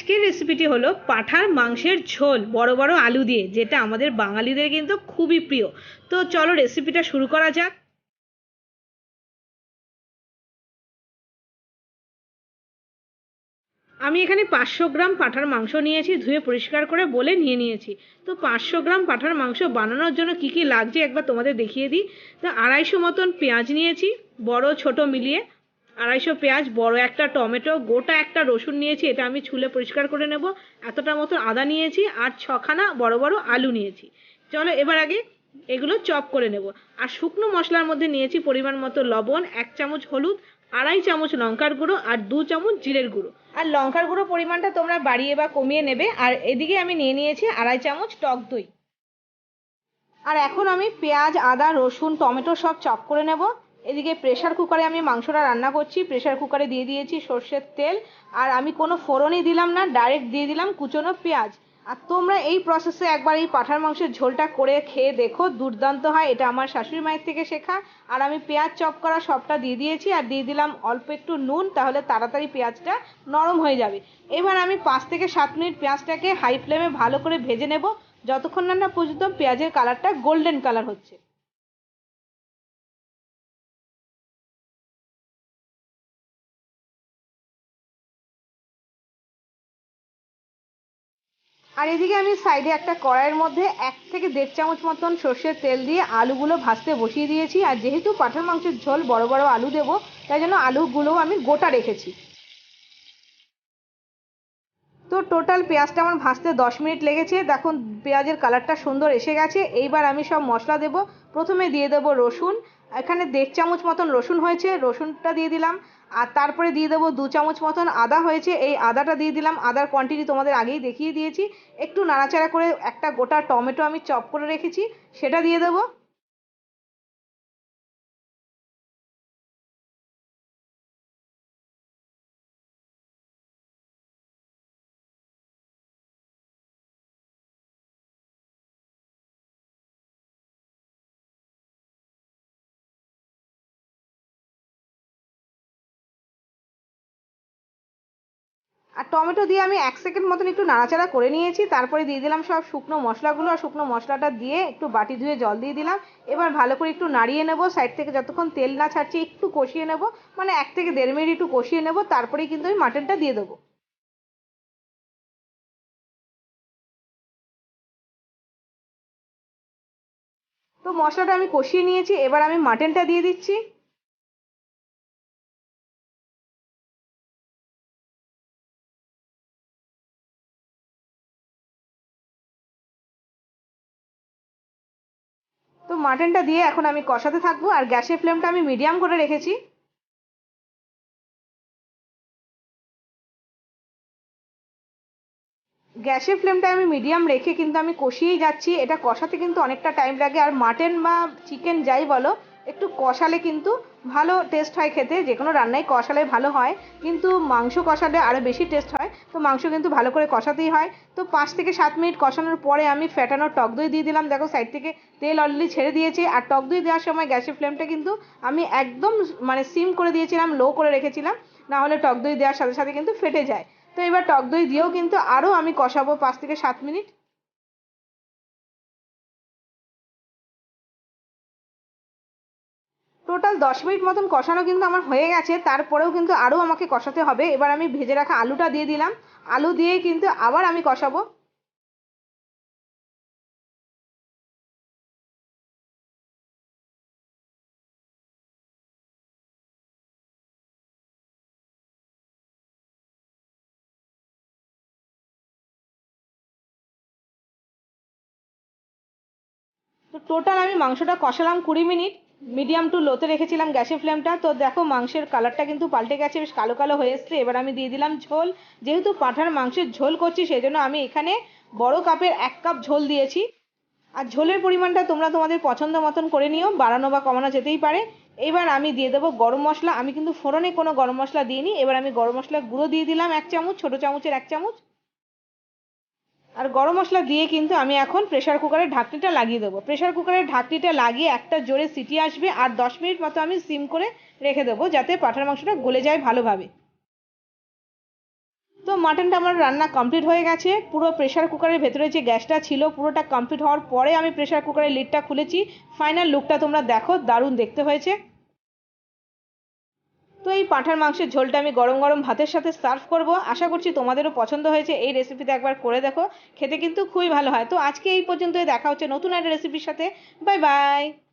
আজকের রেসিপিটি হলো পাঁঠার মাংসের ঝোল বড় বড় আলু দিয়ে, যেটা আমাদের বাঙালিদের কিন্তু খুবই প্রিয়। তো চলো রেসিপিটা শুরু করা যাক। আমি এখানে 500 গ্রাম পাঁঠার মাংস নিয়েছি, ধুয়ে পরিষ্কার করে বলে নিয়েছি। তো 500 গ্রাম পাঁঠার মাংস বানানোর জন্য কি কি লাগছে একবার তোমাদের দেখিয়ে দিই। তো 250 মতন পেঁয়াজ নিয়েছি, বড় ছোট মিলিয়ে 250 পেঁয়াজ, বড় একটা টমেটো, গোটা একটা রসুন নিয়েছি, এটা আমি ছুলে পরিষ্কার করে নেব। এতটা মতো আদা নিয়েছি, আর 6খানা বড় বড় আলু নিয়েছি। চলো এবার আগে এগুলো চপ করে নেব। আর শুকনো মশলার মধ্যে নিয়েছি পরিমাণ মতো লবণ, 1 চামচ হলুদ, 2.5 চামচ লঙ্কার গুঁড়ো, আর 2 চামচ জিরের গুঁড়ো। আর লঙ্কার গুঁড়ো পরিমাণটা তোমরা বাড়িয়ে বা কমিয়ে নেবে। আর এদিকে আমি নিয়েছি 2.5 চামচ টক দই। আর এখন আমি পেঁয়াজ, আদা, রসুন, টমেটো সব চপ করে নেব। এদিকে প্রেসার কুকারে আমি মাংসটা রান্না করছি। প্রেসার কুকারে দিয়ে দিয়েছি সর্ষের তেল, আর আমি কোনো ফোড়নই দিলাম না, ডাইরেক্ট দিয়ে দিলাম কুচনো পেঁয়াজ। আর তোমরা এই প্রসেসে একবার এই পাঁঠার মাংসের ঝোলটা করে খেয়ে দেখো, দুর্দান্ত হয়। এটা আমার শাশুড়ি মায়ের থেকে শেখা। আর আমি পেঁয়াজ চপ করা সবটা দিয়ে দিয়েছি, আর দিয়ে দিলাম অল্প একটু নুন, তাহলে তাড়াতাড়ি পেঁয়াজটা নরম হয়ে যাবে। এবার আমি 5 থেকে 7 মিনিট পেঁয়াজটাকে হাই ফ্লেমে ভালো করে ভেজে নেব, যতক্ষণ না পর্যন্ত পেঁয়াজের কালারটা গোল্ডেন কালার হচ্ছে। আর এদিকে আমি সাইডে একটা কড়াইয়ের মধ্যে 1 থেকে 1.5 চামচ মতন সর্ষের তেল দিয়ে আলুগুলো ভাজতে বসিয়ে দিয়েছি। আর যেহেতু পাঁঠার মাংসের ঝোল বড় বড় আলু দেবো, তাই জন্য আলুগুলো আমি গোটা রেখেছি। তো টোটাল পেঁয়াজটা আমার ভাজতে 10 মিনিট লেগেছে। দেখুন পেঁয়াজের কালারটা সুন্দর এসে গেছে। এইবার আমি সব মশলা দেব। প্রথমে দিয়ে দেবো রসুন, এখানে 1.5 চামচ মতন রসুন হয়েছে, রসুনটা দিয়ে দিলাম। আর তারপরে দিয়ে দেবো 2 চামচ মতন আদা হয়েছে, এই আদাটা দিয়ে দিলাম। আদার কোয়ান্টিটি তোমাদের আগেই দেখিয়ে দিয়েছি। একটু নাড়াচাড়া করে একটা গোটা টমেটো আমি চপ করে রেখেছি, সেটা দিয়ে দেবো। আর টমেটো দিয়ে আমি 1 সেকেন্ড মতন একটু নাড়াচাড়া করে নিয়েছি। তারপরে দিয়ে দিলাম সব শুকনো মশলাগুলো, আর শুকনো মশলাটা দিয়ে একটু বাটি ধুয়ে জল দিয়ে দিলাম। এবার ভালো করে একটু নাড়িয়ে নেব, সাইড থেকে যতক্ষণ তেল না ছাড়ছে একটু কষিয়ে নেব, মানে 1 থেকে 1.5 মিনিট একটু কষিয়ে নেব, তারপরেই কিন্তু আমি মাটনটা দিয়ে দেবো। তো মশলাটা আমি কষিয়ে নিয়েছি, এবার আমি মাটনটা দিয়ে দিচ্ছি। তো মাটনটা দিয়ে এখন আমি কষাতে থাকবো, আর গ্যাসের ফ্লেমটা আমি মিডিয়াম করে রেখেছি। গ্যাসের ফ্লেমটা আমি মিডিয়াম রেখে কিন্তু আমি কষিয়েই যাচ্ছি। এটা কষাতে কিন্তু অনেকটা টাইম লাগে, আর মাটন বা চিকেন যাই বলো, একটু কষালে কিন্তু ভালো টেস্ট হয় খেতে। যে কোনো রান্নাই কষালে ভালো হয়, কিন্তু মাংস কষালে আরও বেশি টেস্ট হয়। তো মাংস কিন্তু ভালো করে কষাতেই হয়। তো 5 থেকে 7 মিনিট কষানোর পরে আমি ফ্যাটানো টক দই দিয়ে দিলাম। দেখো সাইড থেকে তেল অলরেডি ছেড়ে দিয়েছে। আর টক দই দেওয়ার সময় গ্যাসের ফ্লেমটা কিন্তু আমি একদম মানে সিম করে দিয়েছিলাম, লো করে রেখেছিলাম, না হলে টক দই দেওয়ার সাথে সাথে কিন্তু ফেটে যায়। তো এবার টক দই দিয়েও কিন্তু আরও আমি কষাবো 5 থেকে 7 মিনিট। টোটাল 10 মিনিট মতন কষানো কিন্তু আমার হয়ে গেছে, তারপরেও কিন্তু আরও আমাকে কষাতে হবে। এবার আমি ভেজে রাখা আলুটা দিয়ে দিলাম, আলু দিয়ে কিন্তু আবার আমি কষাবো। তো টোটাল আমি মাংসটা কষালাম 20 মিনিট, মিডিয়াম টু লোতে রেখেছিলাম গ্যাসের ফ্লেমটা। তো দেখো মাংসের কালারটা কিন্তু পাল্টে গেছে, বেশ কালো কালো হয়ে এসছে। এবার আমি দিয়ে দিলাম ঝোল। যেহেতু পাঁঠার মাংসের ঝোল করছি, সেই জন্য আমি এখানে বড় কাপের 1 কাপ ঝোল দিয়েছি। আর ঝোলের পরিমাণটা তোমরা তোমাদের পছন্দ মতন করে নিও, বাড়ানো বা কমানো যেতেই পারে। এবার আমি দিয়ে দেবো গরম মশলা। আমি কিন্তু ফোড়নে কোনো গরম মশলা দিইনি। এবার আমি গরম মশলা গুঁড়ো দিয়ে দিলাম 1 চামচ, ছোটো চামচের 1 চামচ। আর গরম মশলা দিয়ে কিন্তু আমি এখন প্রেসার কুকারের ঢাকনিটা লাগিয়ে দেবো। প্রেসার কুকারের ঢাকনিটা লাগিয়ে একটা জোরে সিটি আসবে, আর 10 মিনিট মতো আমি সিম করে রেখে দেবো, যাতে পাঁঠার মাংসটা গলে যায় ভালোভাবে। তো মাটনটা আমার রান্না কমপ্লিট হয়ে গেছে। পুরো প্রেশার কুকারের ভেতরে যে গ্যাসটা ছিল পুরোটা কমপ্লিট হওয়ার পরে আমি প্রেশার কুকারের লিডটা খুলেছি। ফাইনাল লুকটা তোমরা দেখো, দারুণ দেখতে হয়েছে। তো এই পাঁঠার মাংসের ঝোলটা আমি গরম গরম ভাতের সাথে সার্ভ করব। আশা করছি তোমাদেরও পছন্দ হয়েছে। এই রেসিপিতে একবার করে দেখো, খেতে কিন্তু খুবই ভালো হয়। তো আজকে এই পর্যন্তই, দেখা হচ্ছে নতুন একটা রেসিপির সাথে। Bye bye.